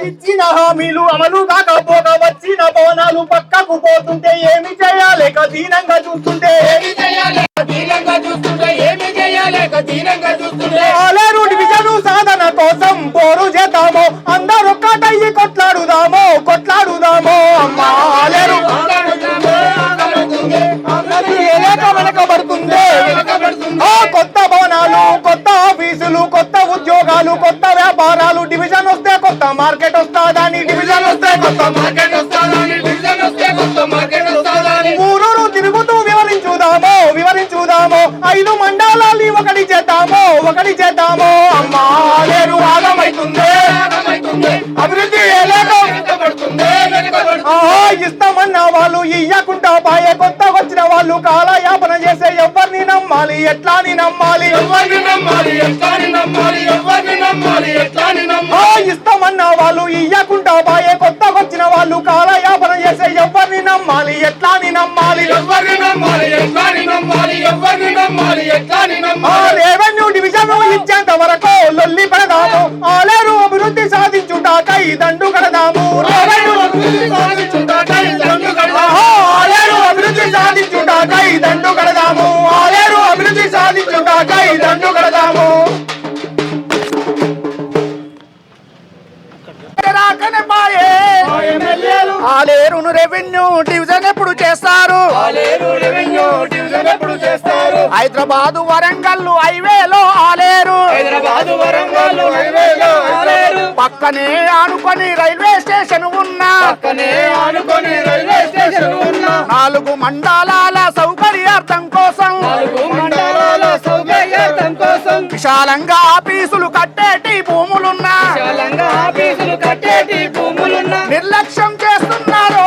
ఇచ్చిన హామీలు అమలు కాకపోగా వచ్చిన భవనాలు పక్కకు పోతుంటే ఏమి చేయాలేక దీనంగా చూస్తుంటే ఆలేరు డివిజను సాధన కోసం పోరు చేద్దామో అందరూ ఒక్కటయ్యి కొట్లాడుదామో అమ్మా ఆలేరు వెనకబడుతుంది కొత్త భవనాలు కొత్త ఆఫీసులు కొత్త ఉద్యోగాలు కొత్త వ్యాపారాలు డివిజన్ వస్తే కొత్త మార్కెట్ వస్తాదని డివిజన్ వస్తే కొత్త మార్కెట్ వస్తాదని ఊరూరు తిరుగుతూ వివరించుదామో 5 మండలాలు ఒకటి చేద్దామో అమ్మా ఆలేరు ఆగమైతుంది అభివృద్ధి ఇస్తామన్న వాళ్ళు ఇయ్యకుండా పాయే కొత్త వచ్చిన వాళ్ళు కాలయాపన చేసే ఎవరిని నమ్మాలి ఎట్లాని నమ్మాలి ఇస్తామన్న వాళ్ళు ఇయ్యకుండా పాయే కొత్త వచ్చిన వాళ్ళు కాలయాపన చేసే ఎవరిని నమ్మాలి ఎట్లాని నమ్మాలి రెవెన్యూ డివిజన్ ఇచ్చేంత వరకు లొల్లి పడదాము ఆలేరు అభివృద్ధి సాధించుటాకై దండు కడదాము ఆలేరు అభివృద్ధి సాధించుటాకై దండు కడదాము ఆలేరును రెవెన్యూ డివిజన్ ఎప్పుడు చేస్తారు హైదరాబాద్ వరంగల్ హైవేలో ఆలేరు పక్కనే ఆనుకొని రైల్వే స్టేషన్ ఉన్నా 4 మండలాల సౌకర్యార్థం కోసం విశాలంగా ఆఫీసులు కట్టేటి భూములున్నా నిర్లక్ష్యం చేస్తున్నారు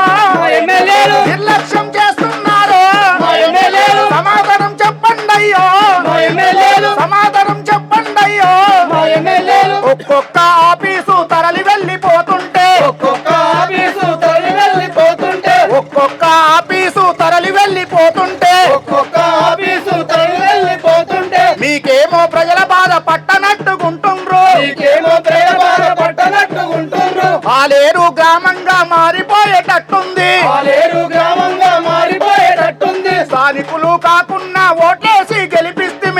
సమాధానం చెప్పండి అయ్యో ఒక్కొక్క ఆఫీసు తరలి వెళ్ళిపోతుంటే మీకేమో ప్రజల బాధ పట్టనట్టుకుంటుండ్రు ఆలేరు గ్రామంగా మారిపోయేటట్టుంది స్థానికులు కాకుండా ఓట్లేసి గెలిపిస్తే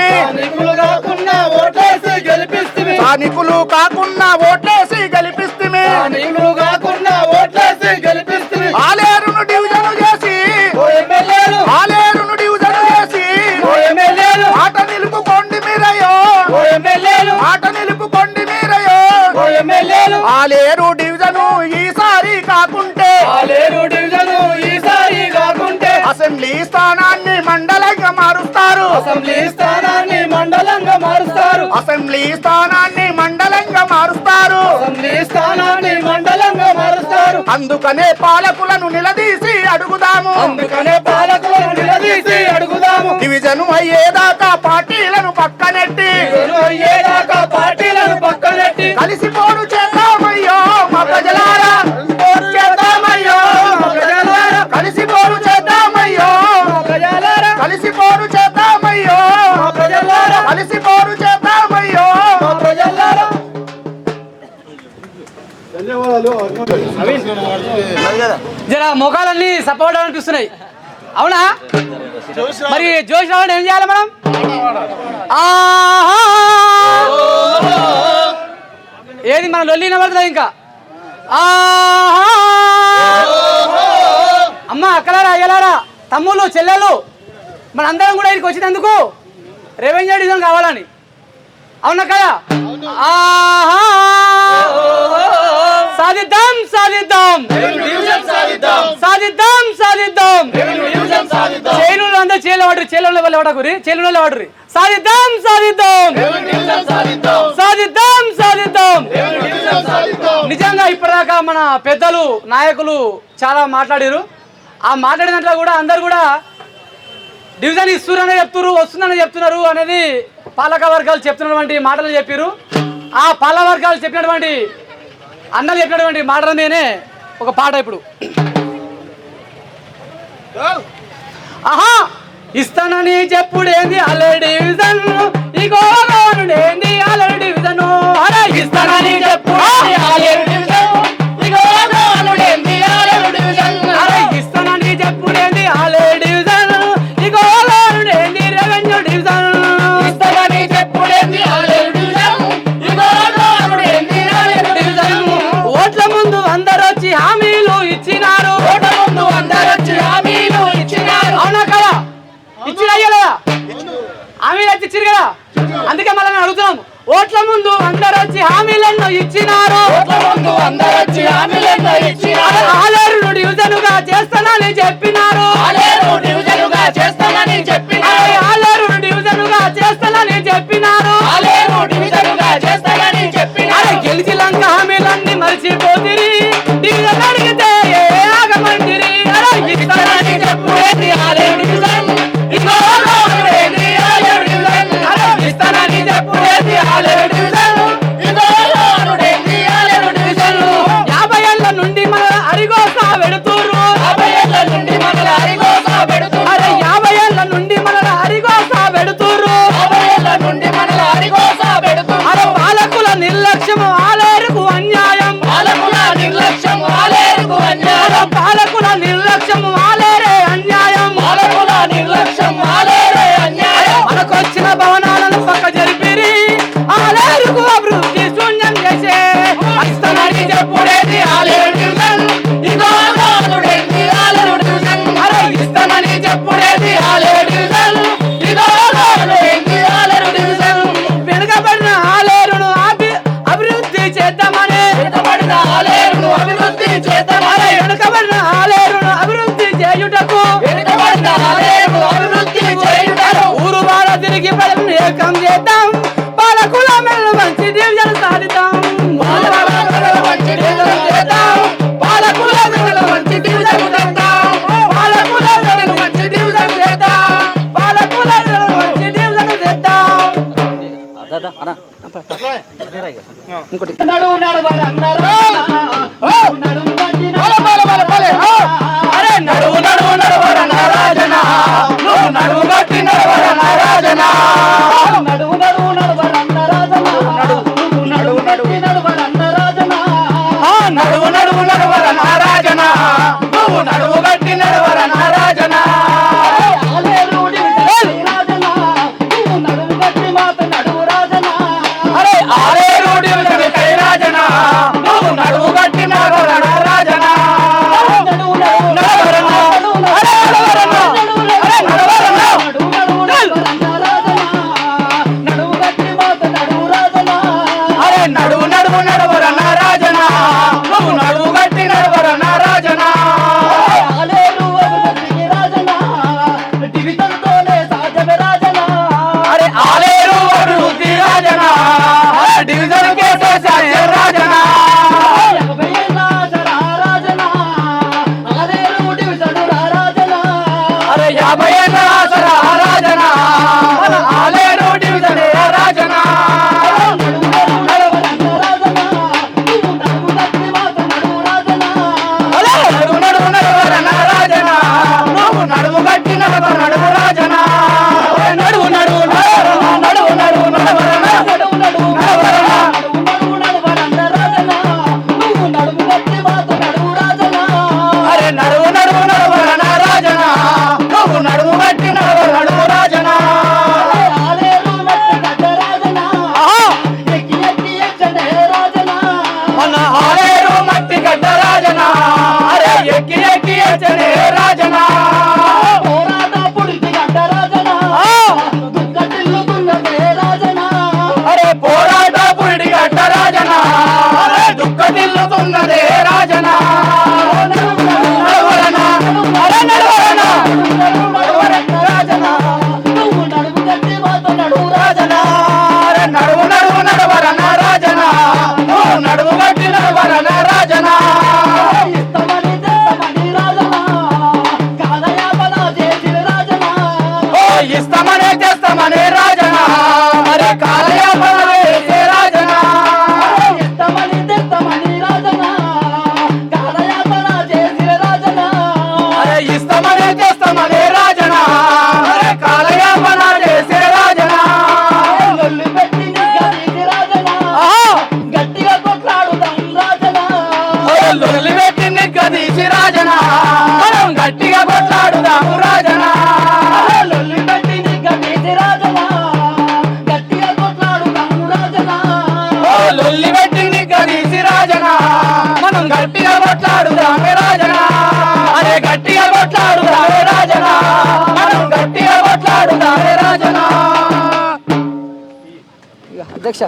ఆలేరును డివిజన్ చేసి మాట నిలుపుకోండి మీరయ్యో ఆలేరు డివిజను ఈసారి కాకుంటే అసెంబ్లీ స్థానాన్ని మండలంగా మారుస్తారు అందుకనే పాలకులను నిలదీసి అడుగుదాము డివిజను అయ్యేదాకా పార్టీలను పక్కనెట్టి కలిసిపోరు చేద్దామయ్యో మా ప్రజలారా కలిసిపోరు చేద్దామయ్యో జరా మొఖాలన్నీ సపోర్ట్ అనిపిస్తున్నాయి అవునా మరి జోష్ రావడం ఏం చేయాలి మనం ఏది మన లొల్లి పడుతుంది ఇంకా అమ్మ అక్కలారా అయ్యలారా తమ్ముళ్ళు చెల్లెలు మన అందరం కూడా ఇక్కడికి వచ్చినందుకు రెవెన్యూ డివిజన్ కావాలని అవునా కదా సాధిద్దాం చేనులు అందరూ చేలో పడకురి చేనులో పడరు సాధిద్దాం నిజంగా ఇప్పటిదాకా మన పెద్దలు నాయకులు చాలా మాట్లాడారు ఆ మాట్లాడినట్లు కూడా అందరు కూడా డివిజన్ ఇస్తున్నారని వస్తుందని చెప్తున్నారు అనేది పాలక వర్గాలు చెప్తున్నటువంటి మాటలు చెప్పారు ఆ పాలక వర్గాలు చెప్పినటువంటి అన్నలు చెప్పినటువంటి మాటల మీదనే ఒక పాట ఇప్పుడు ఇస్తానని చెప్పుడేంది ఆలేరు డివిజన్ ఇగోంది ఆలేరు డివిజన్ ఇస్తానని చెప్పుడు హామీలు ఇచ్చిరు కదా, అందుకే మళ్ళీ మేము అడుగుతున్నాం. ఓట్ల ముందు అందరూ వచ్చి హామీలను ఇచ్చినారు, ఆలేరును డివిజనుగా చేస్తానని చెప్పినారు, ఆలేరును డివిజనుగా చేస్తానని చెప్పినారు. గెలిచి లంక హామీలన్నీ మర్చిపోతిరి, డివిజన్ అడిగితే ఆగమంటిరి. ఇస్తానని చెప్పుడేది ఆలేరు డివిజన్, ఇస్తానని చెప్పుడేది ఆలేరు డివిజన్. 50 ఏళ్ల నుండి మన అరిగోసా పెడుతురు, 50 ఏళ్ల నుండి మన అరిగోసా పెడుతురు. పాలకుల నిర్లక్ష్యము ఆలేరుకు అన్యాయం, పాలకుల నిర్లక్ష్యము ఆలేరే అన్యాయం. మనకొచ్చిన భవనాలను పక్క జరిపిరి, ఆలేరుకు అభివృద్ధి శూన్యం చేసే. ఇస్తానని చెప్పుడేది ఆలేరు డివిజన్, ఇస్తానని చెప్పుడేది ఆలేరు డివిజన్. వెనుకబడిన ఆలేరును అభివృద్ధి చేద్దామని, వెనుకబడిన ఆలేరును అభివృద్ధి చేయుటకు ఊరు వాడ తిరిగి ప్రజలను ఏకం చేద్దాం, పాలకుల మెల్ల మంచి డివిజన్ సాధిద్దాం. ఇంకోటి అరే నడువు నడువు నడవర నారాజన, నువ్వు నడువు గట్టి నడవర నారాజన, నడువు నడువు నడవర నారాజన, నడువు నడువు నడవర నారాజన, నడువు నడువు నడవర నారాజన, నువ్వు నడువు గట్టి నడవర నారాజన. అరే ఆలేరు డివిజన్ కై రాజన, నువ్వు నడువు గట్టి నడవర నారాజన. నడువు నడువు నడవర నారాజన, నువ్వు నడువు గట్టి నడవర నారాజన. అరే ఆలేరు అభివృద్ధి రాజన, డివిజన్ కేసే సాధ్య రాజన. అరే 50 ఏళ్ళ ఆసరా రాజన, ఆలేరు డివిజన్ రాజన. నడువు నడువు నడవర నారాజన, నువ్వు నడువు గట్టి నడవర నడువు రాజన. నడువు నడువు నడువు నడువు నడవర అరే నడువు నడువు నడవర నారాజన, నువ్వు నడువు గట్టి నడవర నడువు రాజన. మన ఆలేరు మట్టి గడ్డ రాజన, అరే ఎక్కి ఎక్కి ఎచ్చనే రాజన. అరే పోరాట పురిటి గడ్డ రాజన, అరే దుఃఖ తిల్లుతున్నదే రాజన. నడవరన అరే నడవరన రాజన, నువ్వు నడువు గట్టి మాతో నడువు రాజన. అరే నడువు నడువు నడవర నారాజన, నువ్వు నడువు గట్టి నడవర నారాజన. ఇస్తామనే చేస్తామనే రాజన, అరే కాలయాపన చేసే రాజన. అరే ఇస్తామనే చేస్తామనే రాజన, అరే కాలయాపన చేసే రాజన. గట్టిగా కొట్లాడుదాం రాజన, లొల్లి పెట్టి నిగ్గదీసి రాజన, మనం గట్టిగా కొట్లాడుదాము రాజన. లొల్లి పెట్టి నిగ్గదీసి రాజన, గట్టిగా కొట్లాడుదాం రాజన. లొల్లి పెట్టి నిగ్గదీసి రాజన, మనం గట్టిగా కొట్లాడుదామే రాజన. అరే గట్టిగా కొట్లాడుదామే రాజన, మనం గట్టిగా కొట్లాడుదామే రాజన. అధ్యక్ష